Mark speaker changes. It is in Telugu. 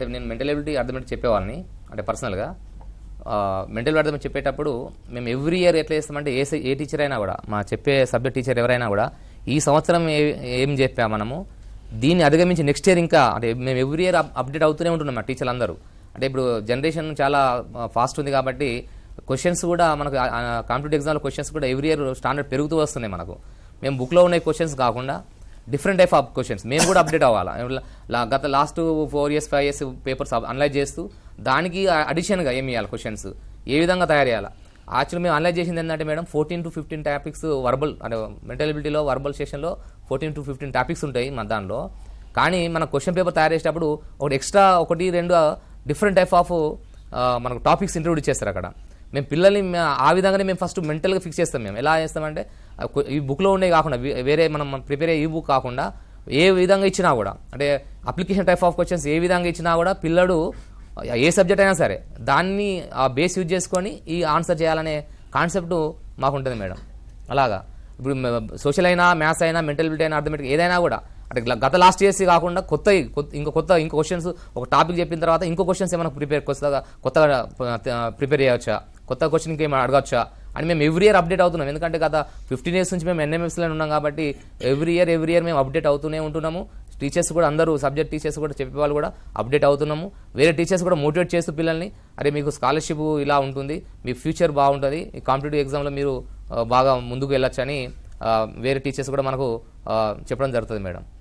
Speaker 1: నేను మెంటల్ ఎబిలిటీ అర్థమెటిక్ చెప్పేవాళ్ళని అంటే పర్సనల్గా మెంటల్ అర్థమెటిక్ చెప్పేటప్పుడు మేము ఎవ్రీ ఇయర్ ఎట్లా చేస్తామంటే ఏ టీచర్ అయినా కూడా మా చెప్పే సబ్జెక్ట్ టీచర్ ఎవరైనా కూడా ఈ సంవత్సరం ఏం చెప్పాము మనము దీన్ని అధిగమించి నెక్స్ట్ ఇయర్ ఇంకా అంటే మేము ఎవ్రీ ఇయర్ అప్డేట్ అవుతూనే ఉంటున్నాం మా టీచర్లు అందరూ. అంటే ఇప్పుడు జనరేషన్ చాలా ఫాస్ట్ ఉంది కాబట్టి క్వశ్చన్స్ కూడా మనకు కాంపిటేటివ్ ఎగ్జామ్లో క్వశ్చన్స్ కూడా ఎవ్రీ ఇయర్ స్టాండర్డ్ పెరుగుతూ వస్తున్నాయి మనకు. మేము బుక్లో ఉన్న క్వశ్చన్స్ కాకుండా డిఫరెంట్ టైప్ ఆఫ్ క్వశ్చన్స్ మేము కూడా అప్డేట్ అవ్వాలి. గత last 4 years 5 years papers analyse చేస్తూ దానికి అడిషన్గా ఏమి చేయాలి క్వశ్చన్స్ ఏ విధంగా తయారు చేయాలి. యాక్చువల్లీ మేము అనలైజ్ చేసింది ఏంటంటే మేడం 14 to 15 టాపిక్స్ వర్బల్ అంటే మెంటల్ ఎబిలిటీలో వర్బల్ సెషన్లో 14 to 15 టాపిక్స్ ఉంటాయి మన దానిలో. కానీ మన క్వశ్చన్ పేపర్ తయారు చేసేటప్పుడు ఒకటి ఎక్స్ట్రా 1-2 డిఫరెంట్ టైప్ ఆఫ్ మనకు టాపిక్స్ ఇంట్రొడ్యూస్ చేస్తారు అక్కడ. మేము పిల్లల్ని ఆ విధంగానే మేము ఫస్ట్ మెంటల్గా ఫిక్స్ చేస్తాం. మేము ఎలా చేస్తామంటే ఈ బుక్లో ఉండే కాకుండా వేరే మనం ప్రిపేర్ అయ్యే ఈ బుక్ కాకుండా ఏ విధంగా ఇచ్చినా కూడా అంటే అప్లికేషన్ టైప్ ఆఫ్ క్వశ్చన్స్ ఏ విధంగా ఇచ్చినా కూడా పిల్లడు ఏ సబ్జెక్ట్ అయినా సరే దాన్ని ఆ బేస్ యూజ్ చేసుకొని ఈ ఆన్సర్ చేయాలనే కాన్సెప్ట్ మాకుంటుంది మేడం. అలాగా ఇప్పుడు సోషల్ అయినా మ్యాథ్స్ అయినా మెంటల్ ఎబిలిటీ అయినా అర్థమెటిక్ ఏదైనా కూడా అంటే గత లాస్ట్ ఇయర్స్ కాకుండా కొత్త క్వశ్చన్స్ ఒక టాపిక్ చెప్పిన తర్వాత ఇంకో క్వశ్చన్స్ ఏమైనా కొత్తగా ప్రిపేర్ చేయవచ్చా, కొత్త క్వశ్చన్ ఇంకేమైనా అడగవచ్చా అని మేము ఎవ్రీ ఇయర్ అప్డేట్ అవుతున్నాం. ఎందుకంటే గత 15 years నుంచి మేము ఎన్ఎంఎస్లో ఉన్నాం కాబట్టి ఎవ్రీ ఇయర్ మేము అప్డేట్ అవుతూనే ఉంటున్నాము. టీచర్స్ కూడా అందరూ సబ్జెక్ట్ టీచర్స్ కూడా చెప్పే వాళ్ళు కూడా అప్డేట్ అవుతున్నాము. వేరే టీచర్స్ కూడా మోటివేట్ చేస్తూ పిల్లల్ని అరే మీకు స్కాలర్షిప్ ఇలా ఉంటుంది, మీ ఫ్యూచర్ బాగుంటుంది, ఈ కాంపిటేటివ్ ఎగ్జామ్లో మీరు బాగా ముందుకు వెళ్ళొచ్చు అని వేరే టీచర్స్ కూడా మనకు చెప్పడం జరుగుతుంది మేడం.